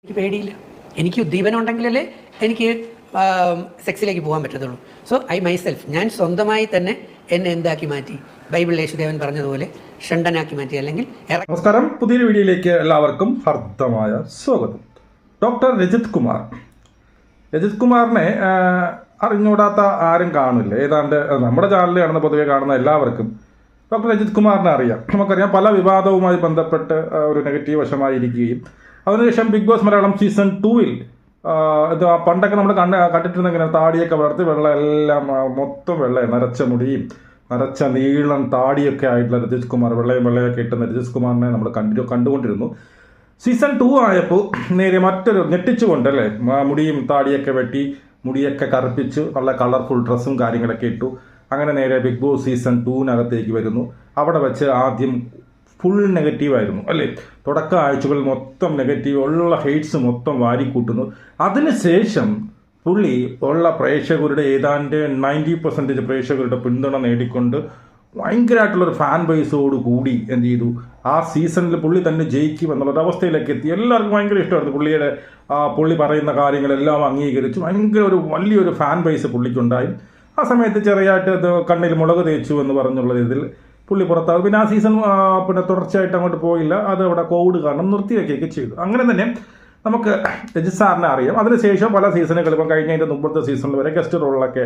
എനിക്ക് പേടിയില്ല. എനിക്ക് ഉദ്ദീപനം ഉണ്ടെങ്കിലല്ലേ എനിക്ക് സെക്സിലേക്ക് പോകാൻ പറ്റത്തുള്ളൂ. സോ ഐ മൈസെൽഫ്, ഞാൻ സ്വന്തമായി തന്നെ എന്നെ എന്താക്കി മാറ്റി, ബൈബിൾ യേശുദേവൻ പറഞ്ഞതുപോലെ ഷണ്ടനാക്കി മാറ്റി. അല്ലെങ്കിൽ നമസ്കാരം, പുതിയൊരു വീഡിയോയിലേക്ക് എല്ലാവർക്കും ഹർദ്ദമായ സ്വാഗതം. ഡോക്ടർ രജിത് കുമാറിനെ അറിഞ്ഞൂടാത്ത ആരും കാണില്ല. ഏതാണ്ട് നമ്മുടെ ചാനലിൽ കാണുന്ന പൊതുവെ കാണുന്ന എല്ലാവർക്കും ഡോക്ടർ രജിത് കുമാറിനെ അറിയാം. നമുക്കറിയാം, പല വിവാദവുമായി ബന്ധപ്പെട്ട് ഒരു നെഗറ്റീവ് വശമായിരിക്കുകയും അതിനുശേഷം ബിഗ് ബോസ് മലയാളം സീസൺ 2-ൽ പണ്ടൊക്കെ നമ്മൾ കണ്ടിട്ടുണ്ടെങ്കിൽ താടിയൊക്കെ വളർത്തി എല്ലാം മൊത്തം നരച്ച മുടിയും നരച്ച നീളം താടിയൊക്കെ ആയിട്ടുള്ള രജിത് കുമാർ, വെള്ളയൊക്കെ ഇട്ടുന്ന രജിത് കുമാറിനെ നമ്മൾ കണ്ടുകൊണ്ടിരുന്നു. സീസൺ 2 ആയപ്പോൾ നേരെ മറ്റൊരു ഞെട്ടിച്ചുകൊണ്ട് അല്ലേ, മുടിയും താടിയൊക്കെ വെട്ടി മുടിയൊക്കെ കറുപ്പിച്ച് നല്ല കളർഫുൾ ഡ്രസ്സും കാര്യങ്ങളൊക്കെ ഇട്ടു. അങ്ങനെ നേരെ ബിഗ് ബോസ് സീസൺ 2-നകത്തേക്ക് വരുന്നു. അവിടെ വെച്ച് ആദ്യം ഫുൾ നെഗറ്റീവായിരുന്നു അല്ലേ, തുടക്ക ആഴ്ചകൾ മൊത്തം നെഗറ്റീവ് ഉള്ള ഹെയ്റ്റ്സ് മൊത്തം വാരിക്കൂട്ടുന്നു. അതിനുശേഷം പുള്ളി ഉള്ള പ്രേക്ഷകരുടെ ഏതാണ്ട് 90% പ്രേക്ഷകരുടെ പിന്തുണ നേടിക്കൊണ്ട് ഭയങ്കരമായിട്ടുള്ളൊരു ഫാൻ ബേസോട് കൂടി എന്ത് ചെയ്തു, ആ സീസണിൽ പുള്ളി തന്നെ ജയിക്കും എന്നുള്ളൊരു അവസ്ഥയിലേക്ക് എത്തി. എല്ലാവർക്കും ഭയങ്കര ഇഷ്ടമായിരുന്നു പുള്ളി പറയുന്ന കാര്യങ്ങളെല്ലാം അംഗീകരിച്ചു. വലിയൊരു ഫാൻ ബേസ് പുള്ളിക്കുണ്ടായി. ആ സമയത്ത് ചെറിയായിട്ട് അത് കണ്ണിൽ മുളക് തേച്ചു എന്ന് പറഞ്ഞുള്ള ഇതിൽ പുള്ളി പുറത്താകും. പിന്നെ ആ സീസൺ തുടർച്ചയായിട്ട് അങ്ങോട്ട് പോയില്ല. അത് അവിടെ കോവിഡ് കാരണം നിർത്തിവെക്കുകയൊക്കെ ചെയ്തു. അങ്ങനെ തന്നെ നമുക്ക് രജിത് സാറിനെ അറിയാം. അതിനുശേഷം പല സീസണുകൾ, ഇപ്പം കഴിഞ്ഞതിൻ്റെ മുമ്പത്തെ സീസണിൽ വരെ ഗസ്റ്റ് റോളിലൊക്കെ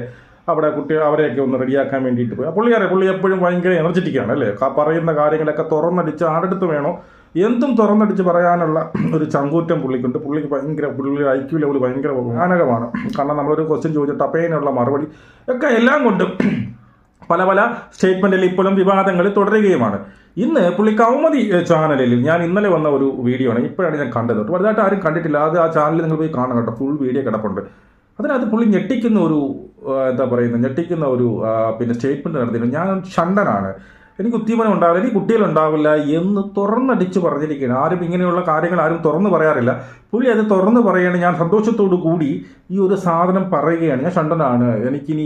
അവിടെ അവരെയൊക്കെ ഒന്ന് റെഡിയാക്കാൻ വേണ്ടിയിട്ട് പോയി. പുള്ളി എപ്പോഴും ഭയങ്കര എനർജറ്റിക്കാണ് അല്ലേ, പറയുന്ന കാര്യങ്ങളൊക്കെ തുറന്നടിച്ച് ആരെടുത്ത് വേണോ എന്തും തുറന്നടിച്ച് പറയാനുള്ള ഒരു ചങ്കൂറ്റം പുള്ളിക്കുണ്ട്. പുള്ളിയുടെ IQ ലെവൽ ഭയങ്കര ഭയാനകമാണ്. കാരണം നമ്മളൊരു ക്വസ്റ്റ്യൻ ചോദിച്ചിട്ട് അപ്പേനുള്ള മറുപടി ഒക്കെ എല്ലാം കൊണ്ടും പല സ്റ്റേറ്റ്മെൻറ്റിൽ ഇപ്പോഴും വിവാദങ്ങൾ തുടരുകയുമാണ്. ഇന്ന് പുള്ളി കൗമുദി ചാനലിൽ, ഞാൻ ഇന്നലെ വന്ന ഒരു വീഡിയോ ആണ്, ഇപ്പോഴാണ് ഞാൻ കണ്ടത്. വലുതായിട്ട് ആരും കണ്ടിട്ടില്ല. അത് ആ ചാനലിൽ നിങ്ങൾ പോയി കാണണം കേട്ടോ, ഫുൾ വീഡിയോ കിടപ്പുണ്ട്. അതിനകത്ത് പുള്ളി ഞെട്ടിക്കുന്ന ഒരു പിന്നെ സ്റ്റേറ്റ്മെൻറ്റ് നടത്തിയിരുന്നു. ഞാൻ ഷണ്ടനാണ്, എനിക്ക് ഉദ്ദീപനം ഉണ്ടാവില്ല, എനിക്ക് കുട്ടികളുണ്ടാവില്ല എന്ന് തുറന്നടിച്ച് പറഞ്ഞിരിക്കുകയാണ്. ആരും ഇങ്ങനെയുള്ള കാര്യങ്ങൾ ആരും തുറന്നു പറയാറില്ല. പുള്ളി അത് തുറന്നു പറയുകയാണ്. ഞാൻ സന്തോഷത്തോടു കൂടി ഈ ഒരു സാധനം പറയുകയാണ്, ഞാൻ ഷണ്ടനാണ്, എനിക്കിനി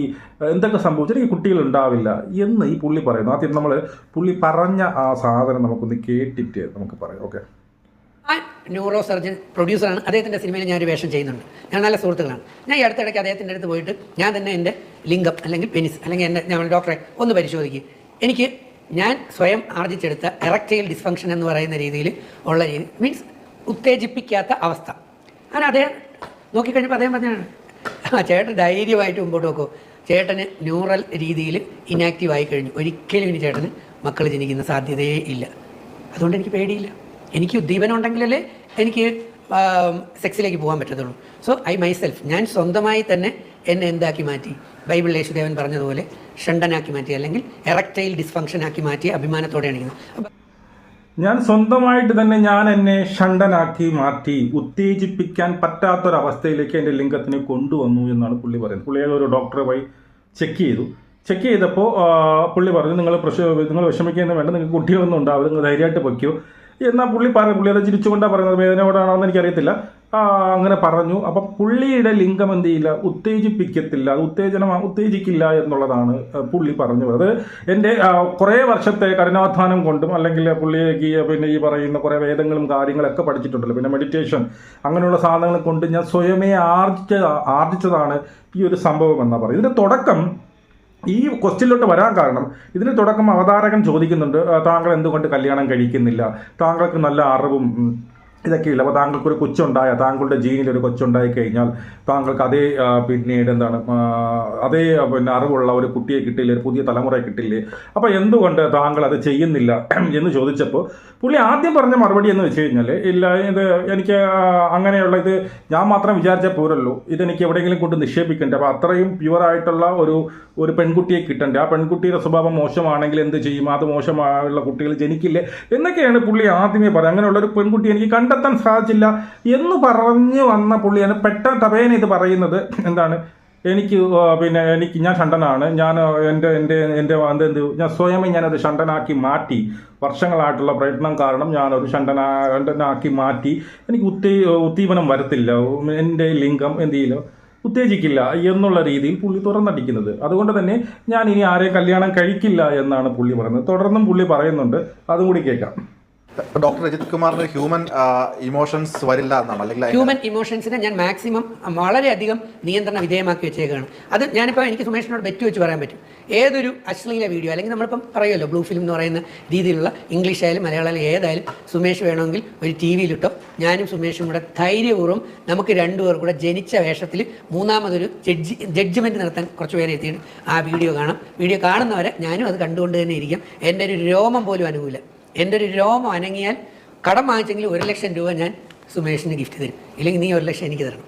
എന്തൊക്കെ സംഭവിച്ചാൽ എനിക്ക് കുട്ടികളുണ്ടാവില്ല എന്ന് ഈ പുള്ളി പറയുന്നു. ആദ്യം പുള്ളി പറഞ്ഞ ആ സാധനം നമുക്കൊന്ന് കേട്ടിട്ട് നമുക്ക് പറയാം. ഓക്കെ. ന്യൂറോ സർജൻ പ്രൊഡ്യൂസറാണ്. അദ്ദേഹത്തിൻ്റെ സിനിമയിൽ ഞാനൊരു വേഷം ചെയ്യുന്നുണ്ട്. ഞാൻ നല്ല സുഹൃത്തുക്കളാണ്. ഞാൻ ഈ അടുത്തിടയ്ക്ക് അദ്ദേഹത്തിൻ്റെ അടുത്ത് പോയിട്ട് ഞാൻ തന്നെ എൻ്റെ ലിംഗം അല്ലെങ്കിൽ പെനിസ് അല്ലെങ്കിൽ ഞാൻ ഡോക്ടറെ ഒന്ന് പരിശോധിക്കും, ഞാൻ സ്വയം ആർജിച്ചെടുത്ത എറക്റ്റൈൽ ഡിസ്ഫങ്ഷൻ എന്ന് പറയുന്ന രീതിയിൽ ഉള്ള രീതി, മീൻസ് ഉത്തേജിപ്പിക്കാത്ത അവസ്ഥ. അങ്ങനെ അദ്ദേഹം നോക്കിക്കഴിഞ്ഞപ്പോൾ അദ്ദേഹം പറഞ്ഞാണ്, ചേട്ടൻ ധൈര്യമായിട്ട് മുമ്പോട്ട് വെക്കോ, ചേട്ടന് ന്യൂറൽ രീതിയിൽ ഇനാക്റ്റീവ് ആയി കഴിഞ്ഞു, ഒരിക്കലും ഇനി ചേട്ടന് മക്കൾ ജനിക്കുന്ന സാധ്യതയേ ഇല്ല. അതുകൊണ്ട് എനിക്ക് പേടിയില്ല. എനിക്ക് ഉദ്ദീപനം ഉണ്ടെങ്കിലല്ലേ എനിക്ക് സെക്സിലേക്ക് പോകാൻ പറ്റത്തുള്ളൂ. സോ ഐ മൈസെൽഫ്, ഞാൻ സ്വന്തമായി തന്നെ എന്നെ എന്താക്കി മാറ്റി, ബൈബിൾ യേശുദേവൻ പറഞ്ഞതുപോലെ ഷണ്ടനാക്കി മാറ്റി, അല്ലെങ്കിൽ എറക്റ്റൈൽ ഡിസ്ഫങ്ഷനാക്കി മാറ്റി അഭിമാനത്തോടെയാണ് ഇരിക്കുന്നത്. ഞാൻ സ്വന്തമായിട്ട് തന്നെ ഞാൻ എന്നെ ഷണ്ടനാക്കി മാറ്റി, ഉത്തേജിപ്പിക്കാൻ പറ്റാത്തൊരവസ്ഥയിലേക്ക് എൻ്റെ ലിംഗത്തിനെ കൊണ്ടുവന്നു എന്നാണ് പുള്ളി പറയുന്നത്. പുള്ളി ഒരു ഡോക്ടറെ പോയി ചെക്ക് ചെയ്തപ്പോൾ പുള്ളി പറഞ്ഞു, നിങ്ങൾ വിഷമിക്കുന്നത് വേണ്ട, നിങ്ങൾക്ക് കുട്ടികളൊന്നും ഉണ്ടാവില്ല, നിങ്ങൾ ധൈര്യമായിട്ട് പൊയ്ക്കോ എന്നാൽ പുള്ളി അത് ചിരിച്ചുകൊണ്ടാണ് പറയുന്നത്, വേദനയോടാണോ എന്ന് എനിക്കറിയത്തില്ല. അങ്ങനെ പറഞ്ഞു. അപ്പം പുള്ളിയുടെ ലിംഗം എന്ത് ചെയ്യില്ല, ഉത്തേജിപ്പിക്കത്തില്ല, അത് ഉത്തേജിക്കില്ല എന്നുള്ളതാണ് പുള്ളി പറഞ്ഞത്. അത് എൻ്റെ കുറേ വർഷത്തെ കഠിനാധ്വാനം കൊണ്ടും, അല്ലെങ്കിൽ പുള്ളിക്ക് പിന്നെ ഈ പറയുന്ന കുറേ വേദങ്ങളും കാര്യങ്ങളൊക്കെ പഠിച്ചിട്ടുണ്ടല്ലോ, പിന്നെ മെഡിറ്റേഷൻ അങ്ങനെയുള്ള സാധനങ്ങൾ കൊണ്ട് ഞാൻ സ്വയമേ ആർജിച്ചതാണ് ഈ ഒരു സംഭവം എന്നാണ് പറയുന്നത്. ഇതിൻ്റെ തുടക്കം, ഈ ക്വസ്റ്റ്യനിലോട്ട് വരാൻ കാരണം, ഇതിന് തുടക്കം അവതാരകൻ ചോദിക്കുന്നുണ്ട്, താങ്കൾ എന്തുകൊണ്ട് കല്യാണം കഴിക്കുന്നില്ല, താങ്കൾക്ക് നല്ല അറിവും ഇതൊക്കെയില്ല, അപ്പോൾ താങ്കൾക്കൊരു കൊച്ചുണ്ടായ, താങ്കളുടെ ജീനിലൊരു കൊച്ചുണ്ടായി കഴിഞ്ഞാൽ താങ്കൾക്ക് പിന്നീട് അതേ അറിവുള്ള ഒരു കുട്ടിയെ കിട്ടില്ലേ, ഒരു പുതിയ തലമുറയെ കിട്ടില്ലേ, അപ്പോൾ എന്തുകൊണ്ട് താങ്കൾ അത് ചെയ്യുന്നില്ല എന്ന് ചോദിച്ചപ്പോൾ പുള്ളി ആദ്യം പറഞ്ഞ മറുപടി എന്ന് വെച്ച് കഴിഞ്ഞാൽ, ഇല്ല, ഇത് എനിക്ക് അങ്ങനെയുള്ള ഇത് ഞാൻ മാത്രം വിചാരിച്ചാൽ പോരല്ലോ, ഇതെനിക്ക് എവിടെയെങ്കിലും കൊണ്ട് നിക്ഷേപിക്കണ്ടേ, അപ്പോൾ അത്രയും പ്യുവറായിട്ടുള്ള ഒരു പെൺകുട്ടിയെ കിട്ടണ്ടേ, ആ പെൺകുട്ടിയുടെ സ്വഭാവം മോശമാണെങ്കിൽ എന്ത് ചെയ്യും, അത് മോശമായുള്ള കുട്ടികൾ ജനിക്കില്ലേ എന്നൊക്കെയാണ് പുള്ളി ആദ്യമേ പറയുന്നത്. അങ്ങനെയുള്ള ഒരു പെൺകുട്ടി എനിക്ക് കണ്ടെത്താൻ സാധിച്ചില്ല എന്ന് പറഞ്ഞു വന്ന പുള്ളിയാണ് പെട്ടെന്ന് തപേന ഇത് പറയുന്നത്. എന്താണ്, ഞാൻ ഷണ്ടനാണ്, ഞാൻ ഞാൻ സ്വയമേ ഞാനൊരു ഷണ്ടനാക്കി മാറ്റി, വർഷങ്ങളായിട്ടുള്ള പ്രയത്നം കാരണം ഞാനൊരു ഷണ്ടനാക്കി മാറ്റി, എനിക്ക് ഉദ്ദീപനം വരത്തില്ല, എൻ്റെ ലിംഗം എന്ത് ചെയ്യില്ല, ഉത്തേജിക്കില്ല എന്നുള്ള രീതിയിൽ പുള്ളി തുറന്നടിക്കുന്നത്. അതുകൊണ്ട് തന്നെ ഞാൻ ഇനി ആരെയും കല്യാണം കഴിക്കില്ല എന്നാണ് പുള്ളി പറയുന്നത്. തുടർന്നും പുള്ളി പറയുന്നുണ്ട്, അതും കൂടി കേൾക്കാം. ഡോക്ടർ രജിത് കുമാറിന് ഹ്യൂമൻ ഇമോഷൻസ് വരില്ല എന്നാണ്, അല്ലെങ്കിൽ ഹ്യൂമൻ ഇമോഷൻസിനെ ഞാൻ മാക്സിമം വളരെയധികം നിയന്ത്രണ വിധേയമാക്കി വെച്ചേക്കാണ്. അത് ഞാനിപ്പോൾ എനിക്ക് സുമേഷിനോട് ബെറ്റ് വെച്ച് പറയാൻ പറ്റും. ഏതൊരു അശ്ലീല വീഡിയോ അല്ലെങ്കിൽ നമ്മളിപ്പം പറയുമല്ലോ ബ്ലൂ ഫിലിം എന്ന് പറയുന്ന രീതിയിലുള്ള ഇംഗ്ലീഷ് ആയാലും മലയാളം ആയാലും ഏതായാലും സുമേഷ് വേണമെങ്കിൽ ഒരു ടി വിയിലിട്ടോ ഞാനും സുമേഷും കൂടെ ധൈര്യപൂർവ്വം നമുക്ക് രണ്ടുപേർ കൂടെ ജനിച്ച വേഷത്തിൽ മൂന്നാമതൊരു ജഡ്ജ്മെൻറ്റ് നടത്താൻ കുറച്ച് പേരെ എത്തിയിട്ട് ആ വീഡിയോ കാണാം. വീഡിയോ കാണുന്നവരെ ഞാനും അത് കണ്ടുകൊണ്ട് തന്നെ ഇരിക്കും. എൻ്റെ ഒരു രോമം പോലും അനുകൂല. എൻ്റെ ഒരു രോമം അനങ്ങിയാൽ കടം വാങ്ങിച്ചെങ്കിൽ 1,00,000 രൂപ ഞാൻ സുമേഷിന് ഗിഫ്റ്റ് തരും, ഇല്ലെങ്കിൽ നീ 1,00,000 എനിക്ക് തരണം.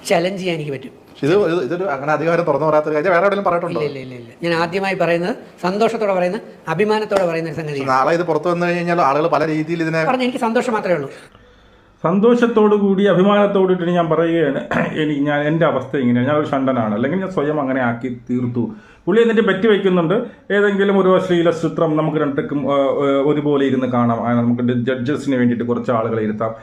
ചലഞ്ച് ചെയ്യാൻ എനിക്ക് പറ്റും. ഇതൊരു അങ്ങനെ അധികാരം തുറന്നു പറയാത്ത കാര്യം വേറെ എവിടെയും പറഞ്ഞിട്ടുണ്ടോ? ഇല്ല. ഞാൻ ആദ്യമായി പറയുന്നത് സന്തോഷത്തോടെ പറയുന്നത് അഭിമാനത്തോടെ പറയുന്ന ഒരു സംഗതി. നാളെ ഇത് പുറത്തു വന്നു കഴിഞ്ഞാൽ ആളുകൾ പല രീതിയിൽ ഇതിനെ പറഞ്ഞ് എനിക്ക് സന്തോഷം മാത്രമേ ഉള്ളൂ. സന്തോഷത്തോടു കൂടി അഭിമാനത്തോടുകൂടി ഞാൻ പറയുകയാണ്, ഞാൻ എൻ്റെ അവസ്ഥ ഇങ്ങനെയാണ്, ഞാനൊരു ഷണ്ടനാണ്, അല്ലെങ്കിൽ ഞാൻ സ്വയം അങ്ങനെ ആക്കി തീർത്തു. പുള്ളി എന്നിട്ട് പറ്റി വയ്ക്കുന്നുണ്ട് ഏതെങ്കിലും ഒരു അശ്ലീല ചിത്രം നമുക്ക് രണ്ടർക്കും ഒരുപോലെ ഇരുന്ന് കാണാം, നമുക്ക് ജഡ്ജസിന് വേണ്ടിയിട്ട് കുറച്ച് ആളുകളെ ഇരുത്താം,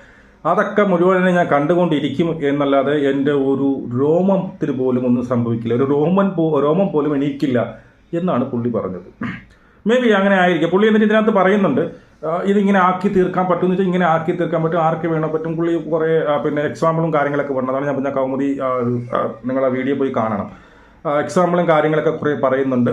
അതൊക്കെ മുഴുവനെ ഞാൻ കണ്ടുകൊണ്ടിരിക്കും എന്നല്ലാതെ എൻ്റെ ഒരു രോമത്തിന് പോലും ഒന്നും സംഭവിക്കില്ല, ഒരു രോമം പോലും എണീക്കില്ല എന്നാണ് പുള്ളി പറഞ്ഞത്. മേ ബി അങ്ങനെ ആയിരിക്കും. പുള്ളി എന്നിട്ട് ഇതിനകത്ത് പറയുന്നുണ്ട് ഇതിങ്ങനെ ആക്കി തീർക്കാൻ പറ്റുമെന്ന് വെച്ചാൽ ഇങ്ങനെ ആക്കി തീർക്കാൻ പറ്റും, ആർക്ക് വേണോ പറ്റും. പുള്ളി കുറേ പിന്നെ എക്സാമ്പിളും കാര്യങ്ങളൊക്കെ പറഞ്ഞതാണ്. ഞാൻ കൗമുദി നിങ്ങളെ വീഡിയോ പോയി കാണണം. എക്സാമ്പിളും കാര്യങ്ങളൊക്കെ കുറേ പറയുന്നുണ്ട്.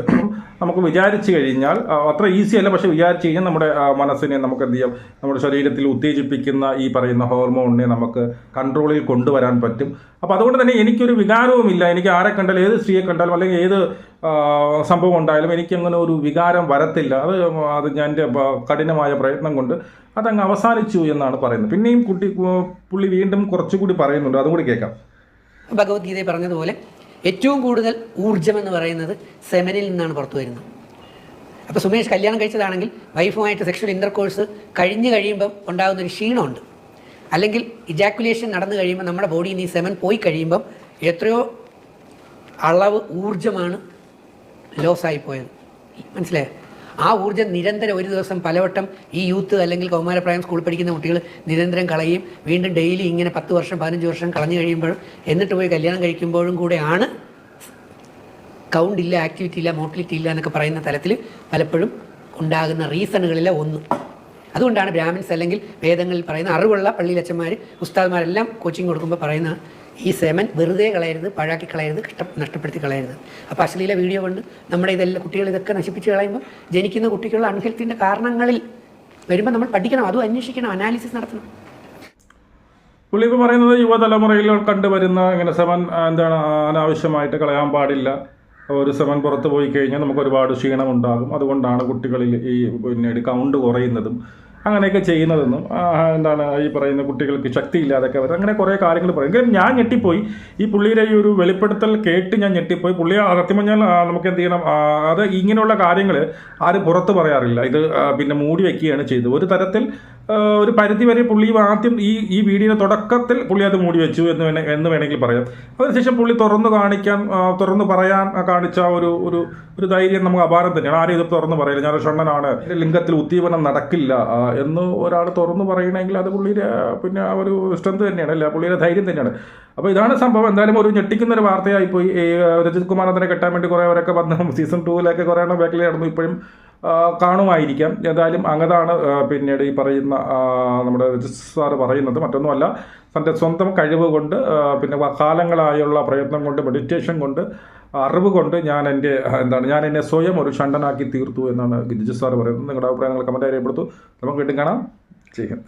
നമുക്ക് വിചാരിച്ചു കഴിഞ്ഞാൽ അത്ര ഈസി അല്ല, പക്ഷെ വിചാരിച്ചു കഴിഞ്ഞാൽ നമ്മുടെ മനസ്സിനെ നമുക്ക് എന്ത് ചെയ്യാം, നമ്മുടെ ശരീരത്തിൽ ഉത്തേജിപ്പിക്കുന്ന ഈ പറയുന്ന ഹോർമോണിനെ നമുക്ക് കൺട്രോളിൽ കൊണ്ടുവരാൻ പറ്റും. അപ്പോൾ അതുകൊണ്ട് തന്നെ എനിക്കൊരു വികാരവുമില്ല. എനിക്ക് ആരെ കണ്ടാലും, ഏത് സ്ത്രീയെ കണ്ടാലും അല്ലെങ്കിൽ ഏത് സംഭവം ഉണ്ടായാലും എനിക്കങ്ങനെ ഒരു വികാരം വരത്തില്ല. അത് ഞാൻ എൻ്റെ കഠിനമായ പ്രയത്നം കൊണ്ട് അതങ്ങ് അവസാനിച്ചു എന്നാണ് പറയുന്നത്. പിന്നെയും പുള്ളി വീണ്ടും കുറച്ചുകൂടി പറയുന്നുണ്ട്, അതും കൂടി കേൾക്കാം. ഭഗവത്ഗീതയിൽ പറഞ്ഞതുപോലെ ഏറ്റവും കൂടുതൽ ഊർജ്ജം എന്ന് പറയുന്നത് സെമനിൽ നിന്നാണ് പുറത്തു വരുന്നത്. അപ്പോൾ സുമേഷ് കല്യാണം കഴിച്ചതാണെങ്കിൽ വൈഫുമായിട്ട് സെക്ഷൽ ഇൻ്റർകോഴ്സ് കഴിയുമ്പം ഉണ്ടാകുന്നൊരു ക്ഷീണമുണ്ട്, അല്ലെങ്കിൽ ഇജാക്കുലേഷൻ നടന്നു കഴിയുമ്പോൾ നമ്മുടെ ബോഡിയിൽ നിന്ന് ഈ സെമൻ പോയി കഴിയുമ്പം എത്രയോ അളവ് ഊർജ്ജമാണ് ലോസായി പോയത്. മനസ്സിലായോ? ആ ഊർജ്ജം നിരന്തരം ഒരു ദിവസം പലവട്ടം ഈ യൂത്ത് അല്ലെങ്കിൽ കൗമാരപ്രായം സ്കൂളിൽ പഠിക്കുന്ന കുട്ടികൾ നിരന്തരം കളയും, വീണ്ടും ഡെയിലി ഇങ്ങനെ 10 വർഷം 15 വർഷം കളഞ്ഞു കഴിയുമ്പോഴും എന്നിട്ട് പോയി കല്യാണം കഴിക്കുമ്പോഴും കൂടെയാണ് കൗണ്ട് ഇല്ല, ആക്ടിവിറ്റി ഇല്ല, മോട്ടിലിറ്റി ഇല്ല എന്നൊക്കെ പറയുന്ന തലത്തിൽ പലപ്പോഴും ഉണ്ടാകുന്ന റീസണുകളിലെ ഒന്ന്. അതുകൊണ്ടാണ് ബ്രാഹ്മിൻസ് അല്ലെങ്കിൽ വേദങ്ങളിൽ പറയുന്ന അറിവുള്ള പള്ളിയിലച്ചന്മാർ ഉസ്താദ്മാരെല്ലാം കോച്ചിങ് കൊടുക്കുമ്പോൾ പറയുന്ന ഈ സെമൻ വെറുതെ കളയരുത്, പാഴാക്കി കളയരുത്, നഷ്ടപ്പെടുത്തി കളയരുത്. അപ്പോൾ അശ്ലീല വീഡിയോ കൊണ്ട് നമ്മുടെ ഇതെല്ലാം കുട്ടികൾ ഇതൊക്കെ നശിപ്പിച്ച് കളയുമ്പോൾ ജനിക്കുന്ന കുട്ടികളുടെ അൺഹെൽത്തിൻ്റെ കാരണങ്ങളിൽ വരുമ്പോൾ നമ്മൾ പഠിക്കണം, അതും അന്വേഷിക്കണം, അനാലിസിസ് നടത്തണം. പുള്ളി ഇപ്പോൾ പറയുന്നത് യുവതലമുറയിൽ കണ്ടുവരുന്ന ഇങ്ങനെ സെമൻ അനാവശ്യമായിട്ട് കളയാൻ പാടില്ല. ഒരു സെമൻ പുറത്ത് പോയി കഴിഞ്ഞാൽ നമുക്ക് ഒരുപാട് ക്ഷീണം ഉണ്ടാകും, അതുകൊണ്ടാണ് കുട്ടികളിൽ ഈ പിന്നീട് കൗണ്ട് കുറയുന്നതും അങ്ങനെയൊക്കെ ചെയ്യുന്നതെന്നും ഈ പറയുന്ന കുട്ടികൾക്ക് ശക്തിയില്ലാതൊക്കെ അവർ അങ്ങനെ കുറേ കാര്യങ്ങൾ പറയും. എങ്കിലും ഞാൻ ഞെട്ടിപ്പോയി, ഈ പുള്ളിയുടെ ഈ ഒരു വെളിപ്പെടുത്തൽ കേട്ട് ഞാൻ ഞെട്ടിപ്പോയി. പുള്ളിയെ സത്യം പറഞ്ഞാൽ നമുക്ക് എന്ത് ചെയ്യണം, അത് ഇങ്ങനെയുള്ള കാര്യങ്ങൾ ആരും പുറത്ത് പറയാറില്ല, ഇത് പിന്നെ മൂടി വയ്ക്കുകയാണ് ചെയ്തത്. ഒരു തരത്തിൽ ഒരു പരിധി വരെ പുള്ളി ആദ്യം ഈ വീഡിയോയുടെ തുടക്കത്തിൽ പുള്ളി അത് മൂടി വെച്ചു എന്ന് വേണമെങ്കിൽ പറയാം. അതിനുശേഷം പുള്ളി തുറന്നു പറയാൻ കാണിച്ച ഒരു ധൈര്യം നമുക്ക് അപാരം തന്നെയാണ്. ആരും ഇത് തുറന്നു പറയില്ല, ഞാനൊരു ഷണ്ണനാണ്, ലിംഗത്തിൽ ഉദ്ദീപനം നടക്കില്ല എന്ന് ഒരാൾ തുറന്നു പറയണമെങ്കിൽ അത് പുള്ളിയുടെ പിന്നെ ആ ഒരു സ്ട്രെങ്ത് തന്നെയാണ്, അല്ല പുള്ളിയുടെ ധൈര്യം തന്നെയാണ്. അപ്പോൾ ഇതാണ് സംഭവം. എന്തായാലും ഒരു ഞെട്ടിക്കുന്ന ഒരു വാർത്തയായിപ്പോയി. രജിത് കുമാർ അതിനെ കെട്ടാൻ വേണ്ടി കുറേവരൊക്കെ വന്ന് സീസൺ 2 കുറേ എണ്ണം ബാക്കിൽ നടന്നു, ഇപ്പോഴും കാണുമായിരിക്കാം. ഏതായാലും അങ്ങതാണ് പിന്നീട് ഈ പറയുന്ന നമ്മുടെ രജിത് സാറ് പറയുന്നത്. മറ്റൊന്നുമല്ല, തൻ്റെ സ്വന്തം കഴിവ് കൊണ്ട് പിന്നെ കാലങ്ങളായുള്ള പ്രയത്നം കൊണ്ട്, മെഡിറ്റേഷൻ കൊണ്ട്, അറിവ് കൊണ്ട് ഞാൻ എന്നെ സ്വയം ഒരു ഷണ്ടനാക്കി തീർത്തു എന്നാണ് രജിത് സാറ് പറയുന്നത്. നിങ്ങളുടെ അഭിപ്രായങ്ങൾ കമൻറ്റായി രേഖപ്പെടുത്തു. നമുക്ക് വീണ്ടും കാണാം. ചെയ്യാം.